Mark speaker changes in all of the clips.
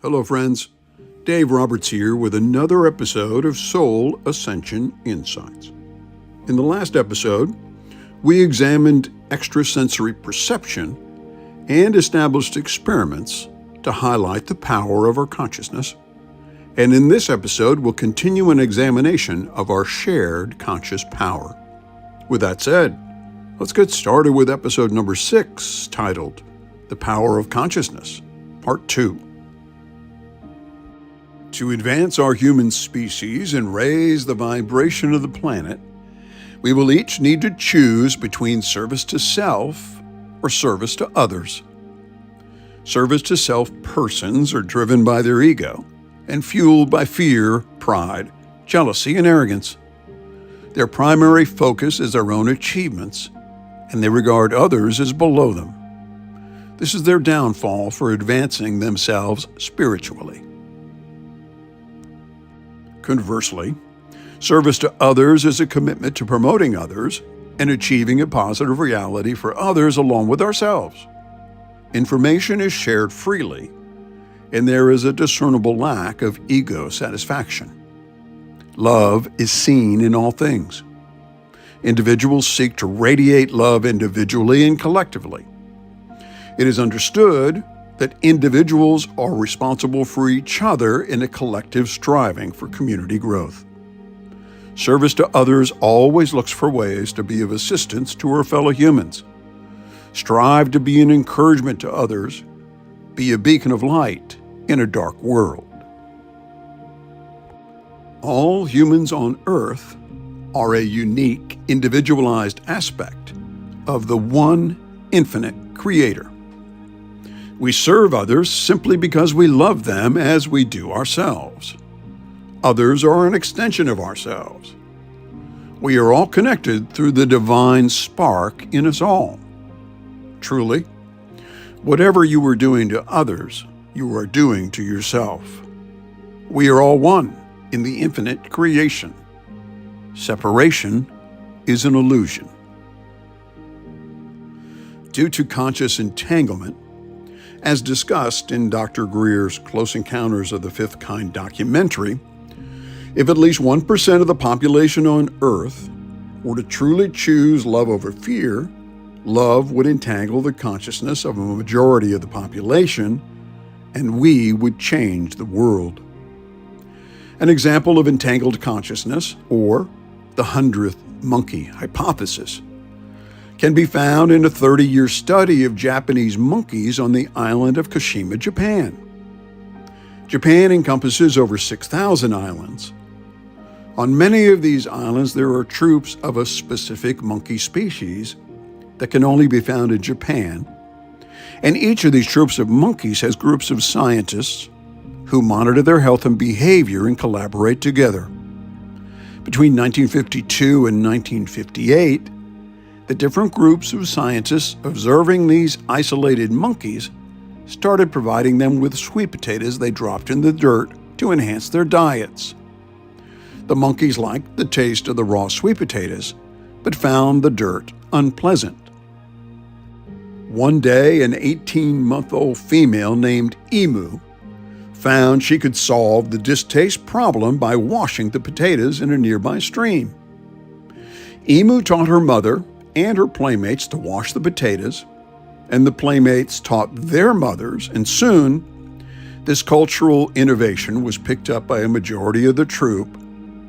Speaker 1: Hello, friends. Dave Roberts here with another episode of Soul Ascension Insights. In the last episode, we examined extrasensory perception and established experiments to highlight the power of our consciousness. And in this episode, we'll continue an examination of our shared conscious power. With that said, let's get started with episode number 6, titled The Power of Consciousness, Part 2. To advance our human species and raise the vibration of the planet, we will each need to choose between service to self or service to others. Service to self persons are driven by their ego and fueled by fear, pride, jealousy, and arrogance. Their primary focus is their own achievements, and they regard others as below them. This is their downfall for advancing themselves spiritually. Conversely, service to others is a commitment to promoting others and achieving a positive reality for others along with ourselves. Information is shared freely, and there is a discernible lack of ego satisfaction. Love is seen in all things. Individuals seek to radiate love individually and collectively. It is understood that individuals are responsible for each other in a collective striving for community growth. Service to others always looks for ways to be of assistance to our fellow humans. Strive to be an encouragement to others. Be a beacon of light in a dark world. All humans on Earth are a unique, individualized aspect of the one infinite Creator. We serve others simply because we love them as we do ourselves. Others are an extension of ourselves. We are all connected through the divine spark in us all. Truly, whatever you are doing to others, you are doing to yourself. We are all one in the infinite creation. Separation is an illusion. Due to conscious entanglement, as discussed in Dr. Greer's Close Encounters of the Fifth Kind documentary, if at least 1% of the population on Earth were to truly choose love over fear, love would entangle the consciousness of a majority of the population, and we would change the world. An example of entangled consciousness, or the 100th monkey hypothesis, can be found in a 30-year study of Japanese monkeys on the island of Kushima, Japan. Japan encompasses over 6,000 islands. On many of these islands, there are troops of a specific monkey species that can only be found in Japan, and each of these troops of monkeys has groups of scientists who monitor their health and behavior and collaborate together. Between 1952 and 1958, the different groups of scientists observing these isolated monkeys started providing them with sweet potatoes they dropped in the dirt to enhance their diets. The monkeys liked the taste of the raw sweet potatoes, but found the dirt unpleasant. One day, an 18-month-old female named Emu found she could solve the distaste problem by washing the potatoes in a nearby stream. Emu taught her mother and her playmates to wash the potatoes, and the playmates taught their mothers, and soon this cultural innovation was picked up by a majority of the troop,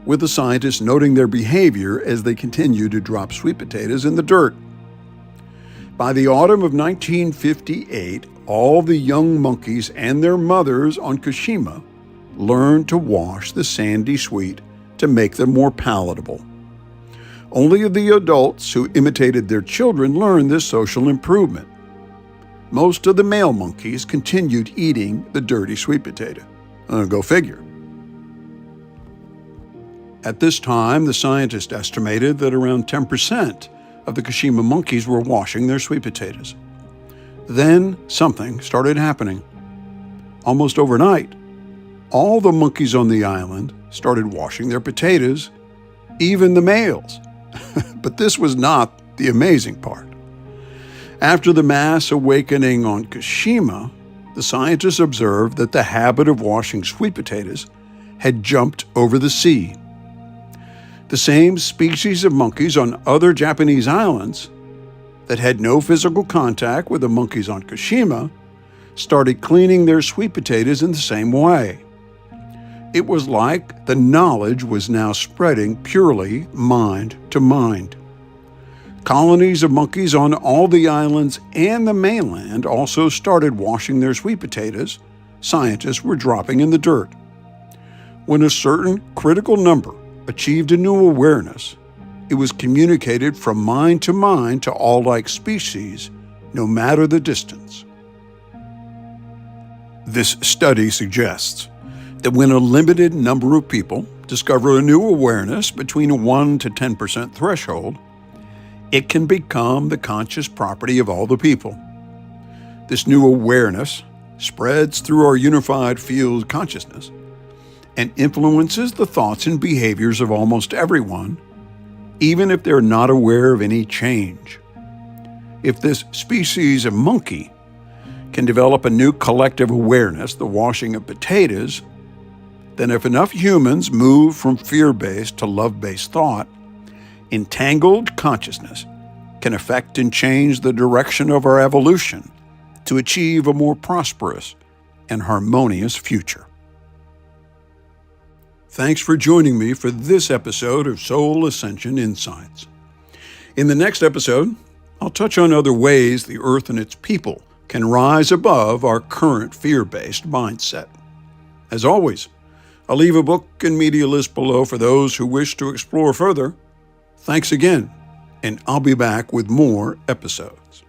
Speaker 1: with the scientists noting their behavior as they continued to drop sweet potatoes in the dirt. By the autumn of 1958, all the young monkeys and their mothers on Kushima learned to wash the sandy sweet to make them more palatable. Only the adults who imitated their children learned this social improvement. Most of the male monkeys continued eating the dirty sweet potato. Go figure. At this time, the scientists estimated that around 10% of the Kushima monkeys were washing their sweet potatoes. Then something started happening. Almost overnight, all the monkeys on the island started washing their potatoes, even the males. But this was not the amazing part. After the mass awakening on Kushima, the scientists observed that the habit of washing sweet potatoes had jumped over the sea. The same species of monkeys on other Japanese islands that had no physical contact with the monkeys on Kushima started cleaning their sweet potatoes in the same way. It was like the knowledge was now spreading purely mind to mind. Colonies of monkeys on all the islands and the mainland also started washing their sweet potatoes scientists were dropping in the dirt. When a certain critical number achieved a new awareness, it was communicated from mind to all like species, no matter the distance. This study suggests that when a limited number of people discover a new awareness between a 1 to 10% threshold, it can become the conscious property of all the people. This new awareness spreads through our unified field consciousness and influences the thoughts and behaviors of almost everyone, even if they're not aware of any change. If this species of monkey can develop a new collective awareness, the washing of potatoes, then if enough humans move from fear-based to love-based thought, entangled consciousness can affect and change the direction of our evolution to achieve a more prosperous and harmonious future. Thanks for joining me for this episode of Soul Ascension Insights. In the next episode, I'll touch on other ways the Earth and its people can rise above our current fear-based mindset. As always, I'll leave a book and media list below for those who wish to explore further. Thanks again, and I'll be back with more episodes.